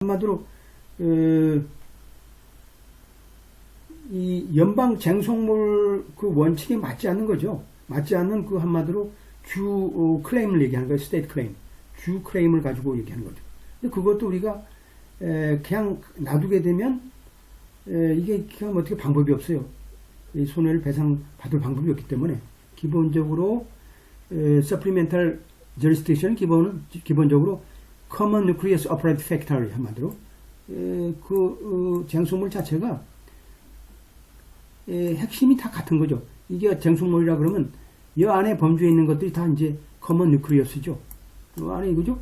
한마디로 이 연방 쟁송물 그 원칙에 맞지 않는 거죠. 맞지 않는 그 한마디로 주 클레임을 얘기하는 거예요. 스테이트 클레임. 주 클레임을 가지고 얘기하는 거죠. 근데 그것도 우리가 그냥 놔두게 되면 이게 그냥 어떻게 방법이 없어요. 이 손해를 배상받을 방법이 없기 때문에 기본적으로 supplemental jurisdiction 기본적으로 common nucleus operative factor 한마디로 쟁송물 자체가 핵심이 다 같은 거죠. 이게 쟁송물이라 그러면 이 안에 범주에 있는 것들이 다 이제 common nucleus죠. 안에 이거죠.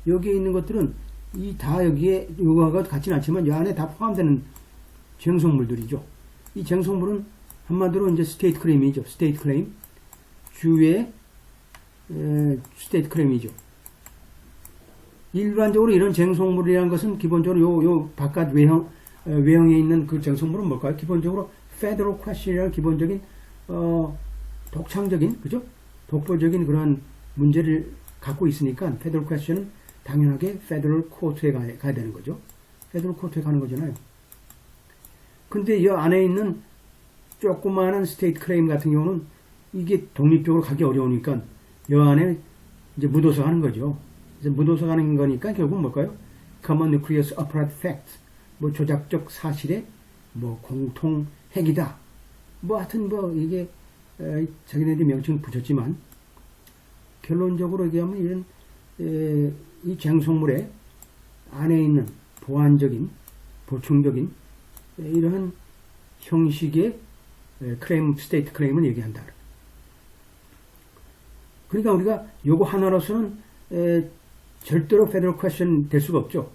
여기에 있는 것들은 다 여기에 요거가 같지는 않지만 이 안에 다 포함되는 쟁송물들이죠. 이 쟁송물은 한마디로 이제 스테이트 클레임이죠. 스테이트 클레임. 주의 스테이트 클레임이죠. 일반적으로 이런 쟁송물이라는 것은 기본적으로 요 바깥 외형에 있는 그 쟁송물은 뭘까요? 기본적으로 Federal Question이라는 기본적인 독창적인 그죠? 독보적인 그런 문제를 갖고 있으니까 Federal Question은 당연하게 Federal Court에 가야 되는 거죠. Federal Court에 가는 거잖아요. 근데 이 안에 있는 조그마한 스테이트 클레임 같은 경우는 이게 독립적으로 가기 어려우니까 이 안에 이제 묻어서 하는 거죠. 이제 묻어서 가는 거니까 결국 뭘까요? Common Nucleus Operative Fact, 뭐 조작적 사실의 뭐 공통 핵이다. 뭐 하여튼 뭐 이게 자기네들이 명칭을 붙였지만 결론적으로 얘기하면 이런 이 쟁송물의 안에 있는 보완적인 보충적인 이러한 형식의 클레임, 스테이트 클레임을 얘기한다. 그러니까 우리가 요거 하나로서는 절대로 페더럴 퀘스천 될 수가 없죠.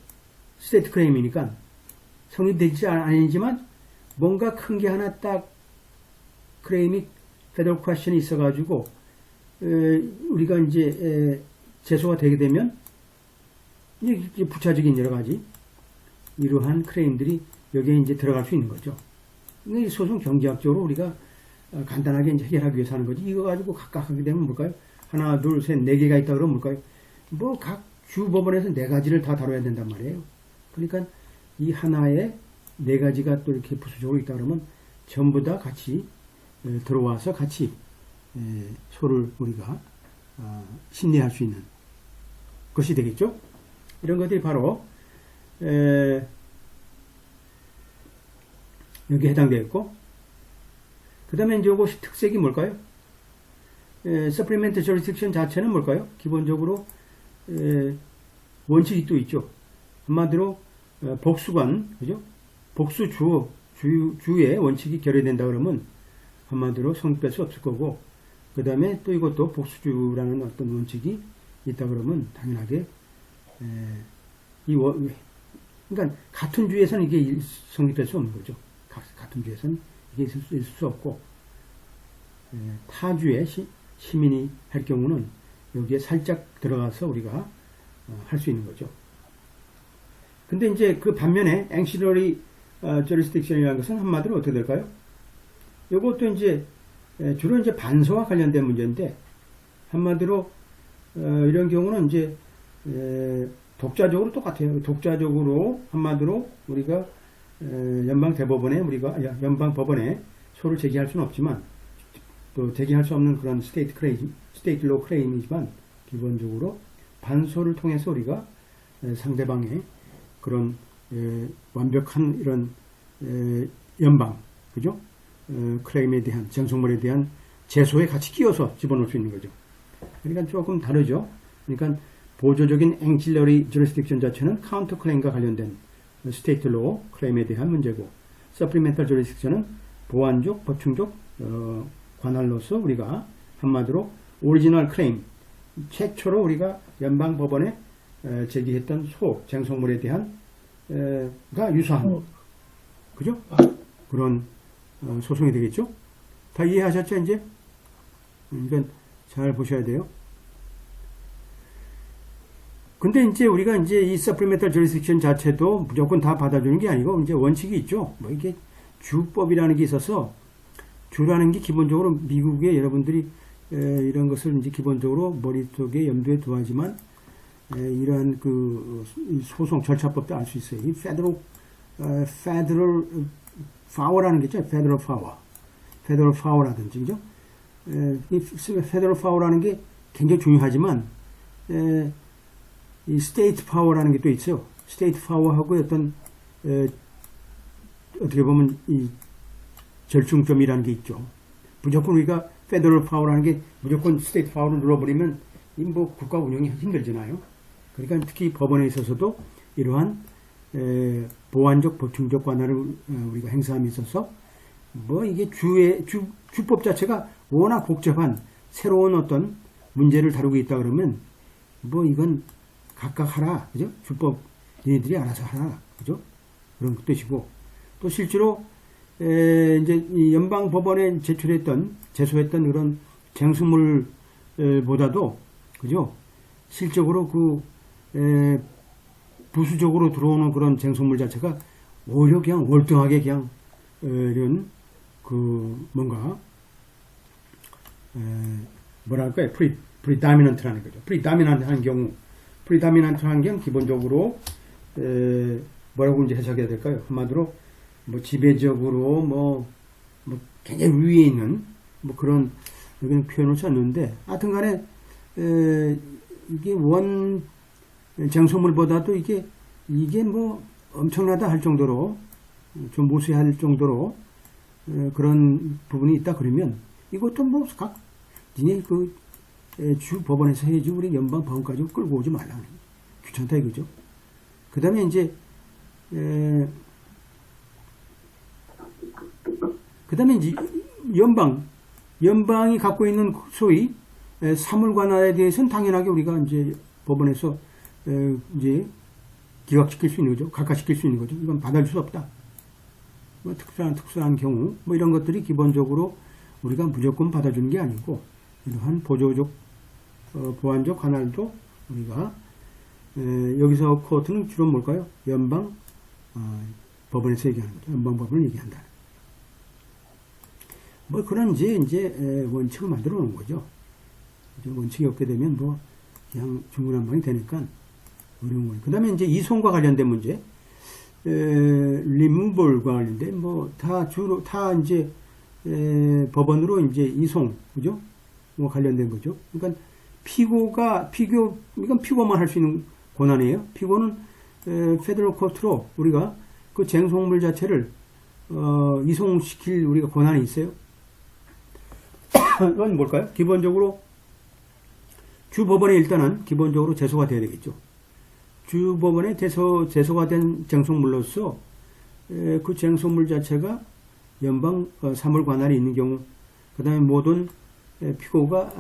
스테이트 클레임이니까 성립되지 아니지만 뭔가 큰 게 하나 딱 클레임이 페더럴 퀘스천이 있어가지고 우리가 이제 제소가 되게 되면 이제 부차적인 여러 가지 이러한 클레임들이 여기에 이제 들어갈 수 있는 거죠. 이 소송 경제학적으로 우리가 간단하게 이제 해결하기 위해서 하는 거지. 이거 가지고 각각 하게 되면 뭘까요? 하나, 둘, 셋, 네 개가 있다 그러면 뭘까요? 뭐 각 주법원에서 네 가지를 다 다뤄야 된단 말이에요. 그러니까 이 하나에 네 가지가 또 이렇게 부수적으로 있다 그러면 전부 다 같이 들어와서 같이 소를 우리가 심리할 수 있는 것이 되겠죠. 이런 것들이 바로 여기에 해당되어 있고, 그 다음에 이제 이것이 특색이 뭘까요? 서플리멘트 저리스딕션 자체는 뭘까요? 기본적으로 원칙이 또 있죠. 한마디로 복수관, 그죠? 복수주의 원칙이 결여된다 그러면 한마디로 성립될 수 없을 거고, 그 다음에 또 이것도 복수주라는 어떤 원칙이 있다 그러면 당연하게 그러니까 같은 주에서는 이게 성립될 수 없는 거죠. 같은 주에서는 이게 있을 수 없고, 타주의 시민이 할 경우는 여기에 살짝 들어가서 우리가 할 수 있는 거죠. 근데 이제 그 반면에 ancillary jurisdiction이라는 것은 한마디로 어떻게 될까요? 이것도 이제 주로 이제 반서와 관련된 문제인데, 한마디로 이런 경우는 이제 독자적으로 똑같아요. 독자적으로 한마디로 우리가 연방 법원에 소를 제기할 수는 없지만 또 제기할 수 없는 그런 스테이트 로 클레임이지만 기본적으로 반소를 통해서 우리가 상대방의 그런 완벽한 이런 연방, 그죠? 클레임에 대한 쟁송물에 대한 제소에 같이 끼워서 집어넣을 수 있는 거죠. 그러니까 조금 다르죠. 그러니까 보조적인 ancillary jurisdiction 자체는 카운터 클레임과 관련된 스테이트 로 클레임에 대한 문제고, 서플리멘탈 jurisdiction은 보완적, 보충적 관할로서 우리가 한마디로 오리지널 클레임, 최초로 우리가 연방 법원에 제기했던 쟁송물에 대한 가 유사한 그죠? 그런 소송이 되겠죠? 다 이해하셨죠? 이제 이건 잘 보셔야 돼요. 근데 이제 우리가 이제 이 서플리멘탈 저리스딕션 자체도 무조건 다 받아주는 게 아니고 이제 원칙이 있죠. 뭐 이게 주법이라는 게 있어서, 주라는 게 기본적으로 미국의 여러분들이 이런 것을 이제 기본적으로 머릿속에 염두에 두어야지만 이러한 그 소송 절차법도 알 수 있어요. 이 federal power라는 게 있죠. federal power라든지, 그죠? 이 federal power라는 게 굉장히 중요하지만, 이 state power라는 게 또 있어요. state power하고 어떤, 어떻게 보면 이 절충점이라는 게 있죠. 무조건 우리가 federal power라는 게 무조건 state power를 눌러버리면 이 뭐 국가 운영이 힘들잖아요. 그러니까 특히 법원에 있어서도 이러한 보완적, 보충적 관할을 우리가 행사함에 있어서 뭐 이게 주법 자체가 워낙 복잡한 새로운 어떤 문제를 다루고 있다 그러면 뭐 이건 각각 하라, 그죠? 주법 니네들이 알아서 하라, 그죠? 그런 뜻이고 또 실제로 이제 이 연방 법원에 제소했던 그런 쟁수물보다도 그죠? 실적으로 그 부수적으로 들어오는 그런 쟁소물 자체가 오히려 그냥 월등하게 그냥 이런 그 뭔가 뭐랄까요? 프리다미넌트라는 거죠. 프리다미넌트한 경우 기본적으로 뭐라고 이제 해석해야 될까요? 한마디로 뭐 지배적으로 뭐 굉장히 위에 있는 뭐 그런 여기는 표현을 썼는데 하여튼간에 이게 원 쟁소물보다도 이게 뭐 엄청나다 할 정도로 좀 무시할 정도로 그런 부분이 있다 그러면 이것도 뭐 각 니네 그 주 법원에서 해야지 우리 연방 법원까지 끌고 오지 말라는 귀찮다 이거죠. 그 다음에 이제 연방이 갖고 있는 소위 사물 관할에 대해서는 당연하게 우리가 이제 법원에서 이제 기각시킬 수 있는 거죠. 각하시킬 수 있는 거죠. 이건 받아줄 수 없다. 뭐 특수한 경우 뭐 이런 것들이 기본적으로 우리가 무조건 받아주는 게 아니고 이러한 보조적 보완적 관할도 우리가 여기서 코트는 주로 뭘까요? 연방 법원에서 얘기하는 거죠. 연방 법원을 얘기한다. 뭐 그런 이제 원칙을 만들어 놓은 거죠. 원칙이 없게 되면 뭐 그냥 중구난방이 되니까 어려운 거예요. 그 다음에 이제 이송과 관련된 문제, 리무벌과 관련된 뭐 다 이제 법원으로 이제 이송, 그죠? 뭐 관련된 거죠. 그러니까 이건 피고만 할 수 있는 권한이에요. 피고는 페더럴 코트로 우리가 그 쟁송물 자체를 이송시킬 우리가 권한이 있어요. 그건 뭘까요? 기본적으로 주법원에 일단은 기본적으로 제소가 돼야 되겠죠. 주법원에 제소가 된 쟁송물로서 그 쟁송물 자체가 연방 사물 관할이 있는 경우, 그 다음에 모든 피고가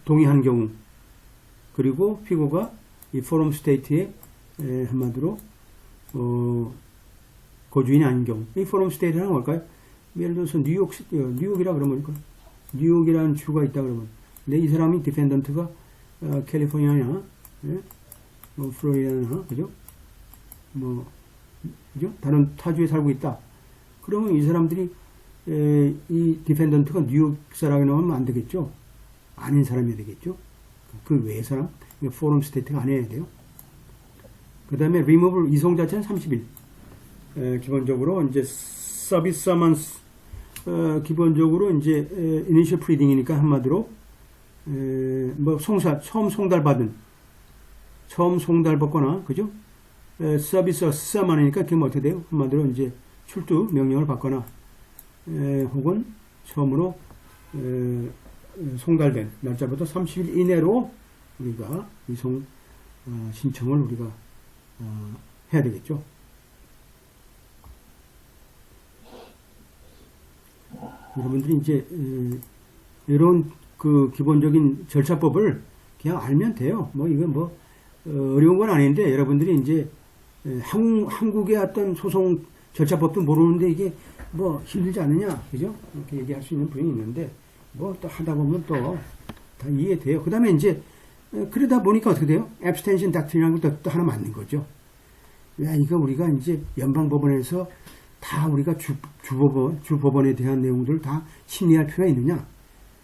동의한 경우, 그리고 피고가 이 포럼 스테이트에 한마디로 거주인이 아닌 경우, 이 포럼 스테이트는 뭘까요? 예를 들어서 뉴욕이라 그러면 뉴욕이라는 주가 있다 그러면, 근데 이 사람이 디펜던트가 캘리포니아나, 뭐 플로리다나, 그죠? 뭐 그죠? 다른 타주에 살고 있다. 그러면 이 사람들이 이 디펜던트가 뉴욕 사람이 나오면 안 되겠죠? 아닌 사람이 되겠죠? 그 외의 사람, 포럼 스테이트가 아니어야 돼요. 그 다음에 리무블 이송 자체는 30일. 기본적으로 이제 서비스 서먼스 기본적으로 이제 이니셜 프리딩이니까 한마디로 뭐 처음 송달받거나 그죠? 서비스 서먼이니까 그게 어떻게 돼요? 한마디로 이제 출두 명령을 받거나 혹은 처음으로 송달된 날짜부터 30일 이내로 우리가 이송 신청을 우리가 해야 되겠죠. 여러분들이 이제 이런 그 기본적인 절차법을 그냥 알면 돼요. 뭐 이건 뭐 어려운 건 아닌데 여러분들이 이제 한국의 어떤 소송 절차법도 모르는데 이게 뭐 힘들지 않느냐, 그죠? 이렇게 얘기할 수 있는 분이 있는데 뭐 또 하다 보면 또 다 이해돼요. 그 다음에 이제 그러다 보니까 어떻게 돼요? 앱스텐션 닥트린이라는 것도 또 하나 맞는 거죠. 야, 이거 우리가 이제 연방법원에서 다 우리가 주법원에 대한 내용들을 다 심리할 필요가 있느냐?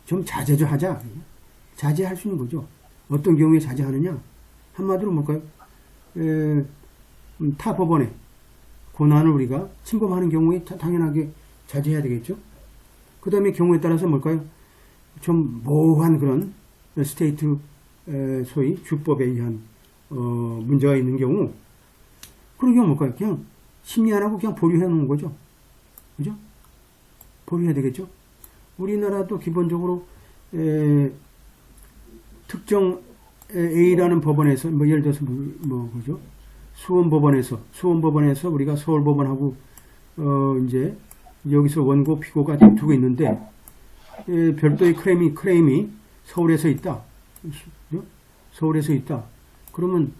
좀 자제하자. 자제할 수 있는 거죠. 어떤 경우에 자제하느냐? 한마디로 뭘까요? 타 법원의 권한을 우리가 침범하는 경우에 당연하게 자제해야 되겠죠. 그 다음에 경우에 따라서 뭘까요? 좀 모호한 그런 스테이트 소위 주법에 의한 문제가 있는 경우, 그런 경우 뭘까요? 그냥 심의 안 하고 그냥 보류해 놓는 거죠. 그죠? 보류해야 되겠죠. 우리나라도 기본적으로 특정 A라는 법원에서 예를 들어서 그죠? 수원법원에서 우리가 서울법원하고 이제 여기서 원고 피고가 두고 있는데 별도의 크레임이 서울에서 있다. 서울에서 있다. 그러면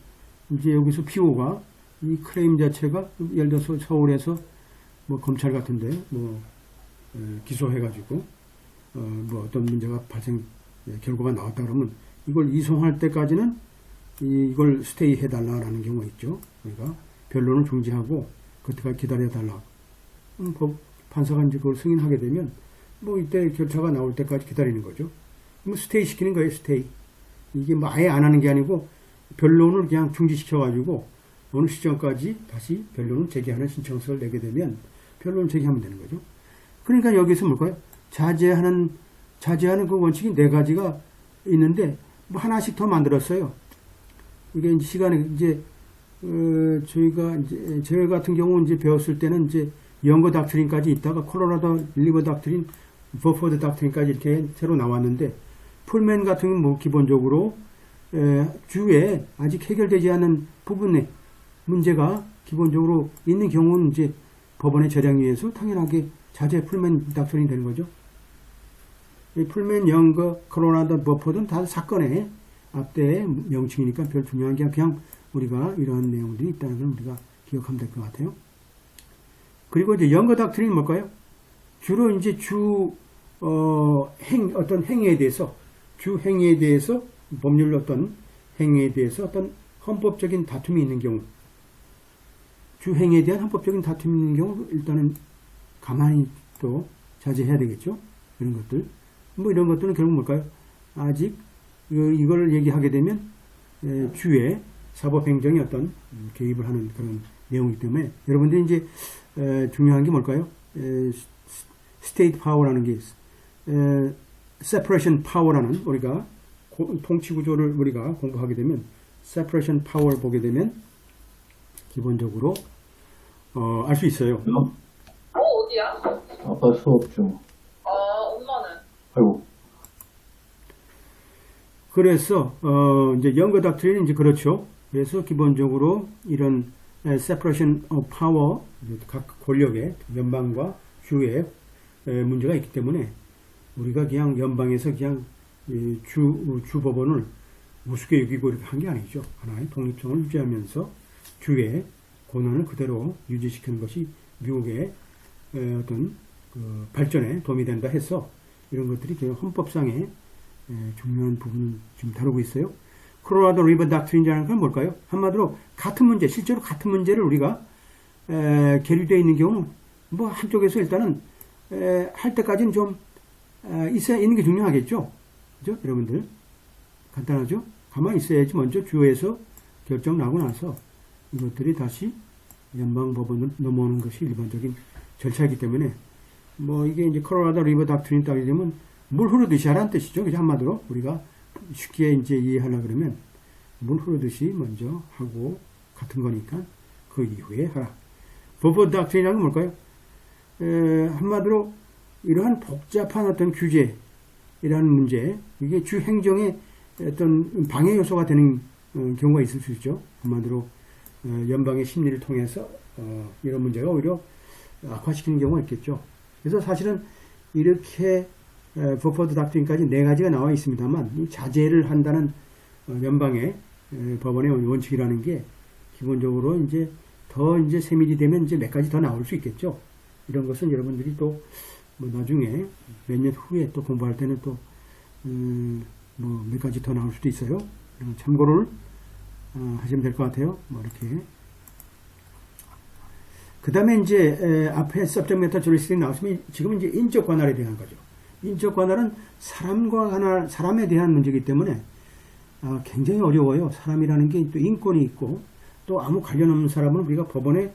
이제 여기서 피고가 이 클레임 자체가 예를 들어서 서울에서 검찰 같은데 기소해가지고 어떤 문제가 결과가 나왔다 그러면 이걸 이송할 때까지는 이걸 스테이 해달라라는 경우가 있죠. 그러니까 변론을 중지하고 그때까지 기다려달라. 판사가 이제 그걸 승인하게 되면 이때 결차가 나올 때까지 기다리는 거죠. 스테이 시키는 거예요, 스테이. 이게 아예 안 하는 게 아니고 변론을 그냥 중지시켜가지고 어느 시점까지 다시 변론을 제기하는 신청서를 내게 되면 변론을 제기하면 되는 거죠. 그러니까 여기서 뭘까요? 자제하는 그 원칙이 4가지가 있는데 하나씩 더 만들었어요. 이게 이제 시간에 저희 같은 경우 이제 배웠을 때는 이제 영거 닥트린까지 있다가 콜로라도 리버 닥트린, 버포드 닥트린까지 이렇게 새로 나왔는데 풀맨 같은 경우는 기본적으로 주에 아직 해결되지 않은 부분의 문제가 기본적으로 있는 경우는 이제 법원의 저장위에서 당연하게 자제 풀맨 닥트린이 되는 거죠. 이 풀맨, 영거, 콜로라도, 버포드는 다 사건의 앞대의 명칭이니까 별 중요한 게 그냥 우리가 이러한 내용들이 있다는 걸 우리가 기억하면 될 것 같아요. 그리고 이제 영거 닥트린이 뭘까요? 주로 이제 어떤 행위에 대해서, 법률 어떤 행위에 대해서 어떤 헌법적인 다툼이 있는 경우, 주행에 대한 헌법적인 다툼이 있는 경우, 일단은 가만히 또 자제해야 되겠죠? 이런 것들. 이런 것들은 결국 뭘까요? 아직 이걸 얘기하게 되면 주의 사법행정의 어떤 개입을 하는 그런 내용이기 때문에 여러분들이 이제 중요한 게 뭘까요? 스테이트 파워라는 게 separation power라는 우리가 통치 구조를 우리가 공부하게 되면 separation power 보게 되면 기본적으로 알 수 있어요. 어디야? 아빠 수업 중. 엄마는? 아이고. 그래서 이제 영거 닥트린은 이제 그렇죠. 그래서 기본적으로 이런 separation of power, 각 권력의 연방과 주의 문제가 있기 때문에 우리가 그냥 연방에서 그냥 주 법원을 우습게 여기고 이렇게 한 게 아니죠. 하나의 독립성을 유지하면서 주의 권한을 그대로 유지시키는 것이 미국의 어떤 발전에 도움이 된다 해서 이런 것들이 헌법상의 중요한 부분을 지금 다루고 있어요. 콜로라도 리버 닥트린이라는 건 뭘까요? 한마디로 같은 문제, 실제로 같은 문제를 우리가 계류되어 있는 경우는 한쪽에서 일단은 할 때까지는 좀 있는 게 중요하겠죠. 그죠? 여러분들 간단하죠? 가만히 있어야지 먼저 주에서 결정 나고 나서 이것들이 다시 연방법원으로 넘어오는 것이 일반적인 절차이기 때문에 이게 이제 콜로라도 리버 닥트린이 따르게 되면 물 흐르듯이 하라는 뜻이죠. 그죠? 한마디로 우리가 쉽게 이제 이해하려 그러면 물 흐르듯이 먼저 하고 같은 거니까 그 이후에 하라. 버포드 닥트린이라는 건 뭘까요? 한마디로 이러한 복잡한 어떤 규제이라는 문제, 이게 주 행정의 어떤 방해 요소가 되는 경우가 있을 수 있죠. 한마디로 연방의 심리를 통해서 이런 문제가 오히려 악화시키는 경우가 있겠죠. 그래서 사실은 이렇게 버포드 닥트린까지 4가지가 나와 있습니다만 이 자제를 한다는 연방의 법원의 원칙이라는 게 기본적으로 이제 더 이제 세밀히 되면 이제 몇 가지 더 나올 수 있겠죠. 이런 것은 여러분들이 또 나중에 몇 년 후에 또 공부할 때는 또 몇 가지 더 나올 수도 있어요. 참고를 하시면 될 것 같아요. 이렇게. 그 다음에 이제 앞에 subject matter jurisdiction 나왔으면 지금은 이제 인적 관할에 대한 거죠. 인적 관할은 사람에 대한 문제이기 때문에 굉장히 어려워요. 사람이라는 게 또 인권이 있고 또 아무 관련 없는 사람은 우리가 법원에